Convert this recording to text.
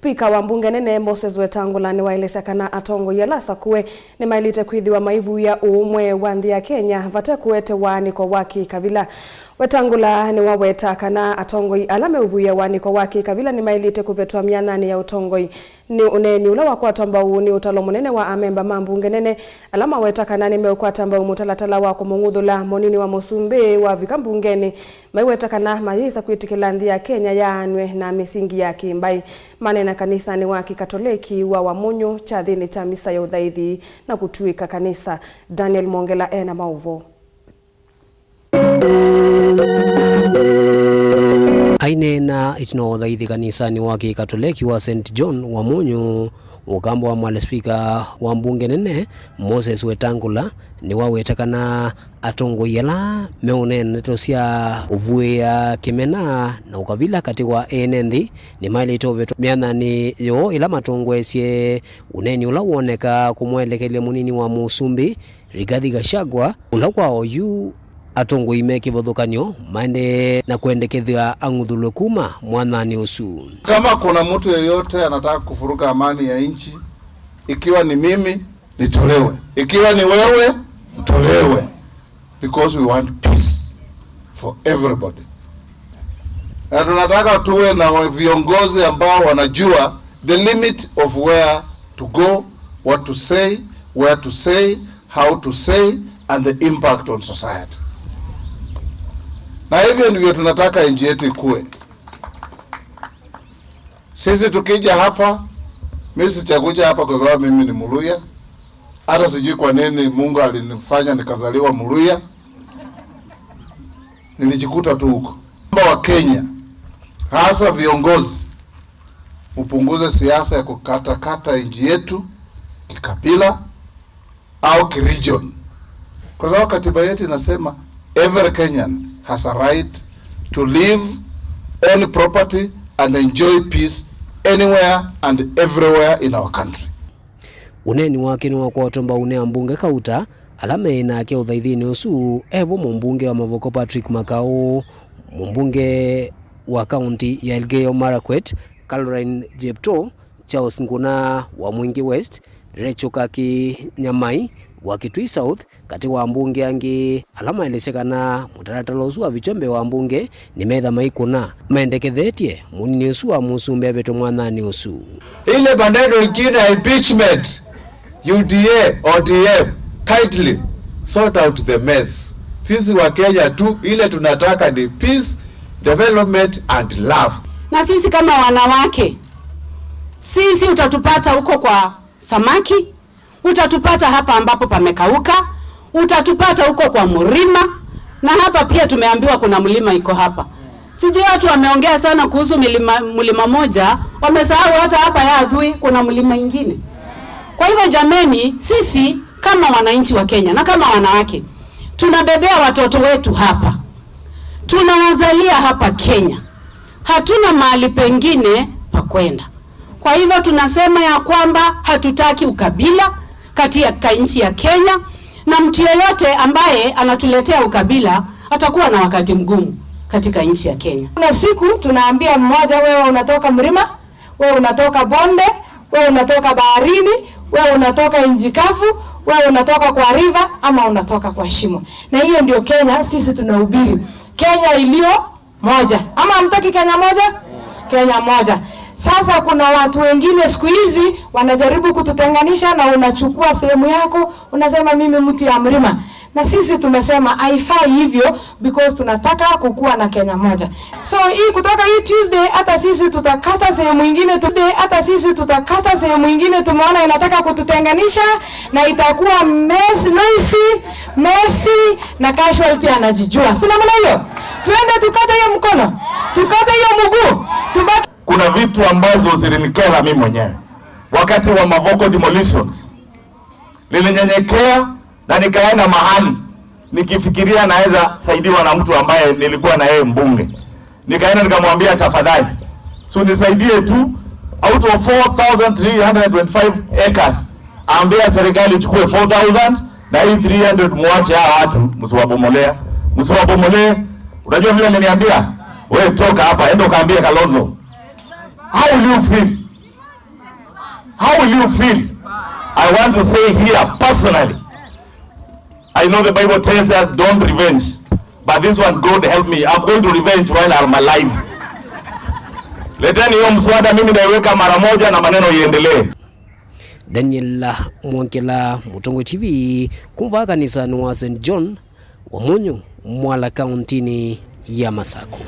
Spika wa mbunge nene Moses Wetangula ni wailesya kana atongo yalasa kuwe ni mailite kwithiwa maivu ya umwe wa nthi ya Kenya vate kuete waniko waki Kavila. Wetangula ni waweta kana atongoi alame uvuya waniko waki Kavila ni mailite kuvetwa mianani ya utongoi ni uneni ula wakwata mbau ni utalo munene wa amemba mambunge nene alama weta kana ni meukwata mbau mutalatala wako mungudhula monini wa Musumbi wa vikambungeni maiweta kana mayisa kuitikila nthi ya Kenya yaanwe na misingi ya kimbai manena kanisa ni wa Kikatoliki wa Wamunyu cha thini cha misa ya uthaithi na kutuika kanisa. Daniel Mongela ena mauvo. Aine na itino uthaithi kanisa ni wa Kikatoliki wa St. John wa Wamunyu ukambo wa mwale spika wa mbunge nene Moses Wetangula ni wawetakana atongo yela meone neto sia uvuya kimena na ukavila katikwa enendi ni maile itoveto miana ni yo ila matongo esie uneni ula uoneka kumwelekele munini wa Musumbi Rigathi Gachagua ula kwa oyu atongo imeke vodhokanyo maende na kuendekethwa angudhulu kuma mwanani usu. Kama kuna mtu yeyote anataka kufuruka amani ya nchi, ikiwa ni mimi nitolewe, ikiwa ni wewe mtolewe, because we want peace for everybody. Na tunataka tuwe na viongozi ambao wanajua the limit of where to go, what to say, where to say, how to say, and the impact on society. Na hivyo ndivyo tunataka nchi yetu ikue. Sisi tukija hapa, mimi sichakuja hapa kwa sababu mimi ni Muluya. Hata sijui kwa nini Mungu alinifanya nikazaliwa Muluya. Nilijikuta tu huko. Wa Kenya, hasa viongozi, upunguze siasa ya kukata nchi yetu kikabila au kiregion. Kwa sababu katiba yetu inasema every Kenyan has a right to live, own property and enjoy peace anywhere and everywhere in our country. Uneni wake ni wakwatomba une ambunge kauta alame inake uthaithini usu evo mbunge wa Mavoko Patrick Makau, mbunge wa kaunti ya Elgeyo Marakwet Caroline Jepto, Charles Nguna wa Mwingi West, Rachel Kaki Nyamai wa Kitui South kati wa mbunge angi alama ilisekana mutaratalo usu wa vichombe wa mbunge ni medha maikuna maendekethetie munini usu wa Musumbi veto mwanani usu. Ile bandero ingine impeachment UDA ODM kindly sort out the mess. Sisi wa Kenya tu ile tunataka ni peace, development and love. Na sisi kama wanawake, sisi utatupata huko kwa samaki, utatupata hapa ambapo pamekauka, utatupata huko kwa mlima, na hapa pia tumeambiwa kuna mlima iko hapa. Sijui watu wameongea sana kuhusu mlima moja, wamesahau hata hapa ya Adhui kuna mlima ingine. Kwa hivyo jameni, sisi kama wananchi wa Kenya na kama wanawake, tunabebea watoto wetu hapa. Tunawazalia hapa Kenya. Hatuna mahali pengine pa kwenda. Kwa hivyo tunasema ya kwamba hatutaki ukabila katika nchi ya Kenya, na mtu yeyote ambaye anatuletea ukabila atakuwa na wakati mgumu katika nchi ya Kenya. Kuna siku tunaambia mmoja, wewe unatoka mlima, wewe unatoka bonde, wewe unatoka baharini, wewe unatoka nchi kavu, wewe unatoka kwa river ama unatoka kwa shimo. Na hiyo ndio Kenya sisi tunahubiri. Kenya iliyo moja. Ama hamtaki Kenya moja? Kenya moja. Sasa kuna watu wengine siku hizi wanajaribu kututenganisha, na unachukua sehemu yako unasema mimi mtu ya mlima. Na sisi tumesema haifai hivyo because tunataka kukua na Kenya moja. So hii kutoka hii Tuesday hata sisi tutakata sehemu nyingine, tumeona inataka kututenganisha na itakuwa messy na casualty anajijua. Sina maana hiyo. Tuende tukate hiyo mkono, tukate hiyo mguu, tubaki. Kuna vitu ambazo zilinikera mimi mwenyewe wakati wa Mavoko demolitions. Nilinyenyekea na nikaenda mahali nikifikiria naweza saidiwa na mtu ambaye nilikuwa na yeye mbunge. Nikaenda nikamwambia tafadhali, so nisaidie tu out of 4325 acres. Ambia serikali ichukue 4000 na hii 300 muache hawa watu msiwabomolee. Unajua vile niliambia, wewe toka hapa enda kaambie Kalonzo. How will you feel How will you feel? I want to say here personally, I know the Bible tells us don't revenge, but this one, God help me, I'm going to revenge while I'm alive. Leteni hiyo mswada mimi naiweka mara moja na maneno iendelee. Daniel Mwankela, Mutongo TV, kumva kanisa wa St. John wa Munyu, Mwala kauntini ya Masako.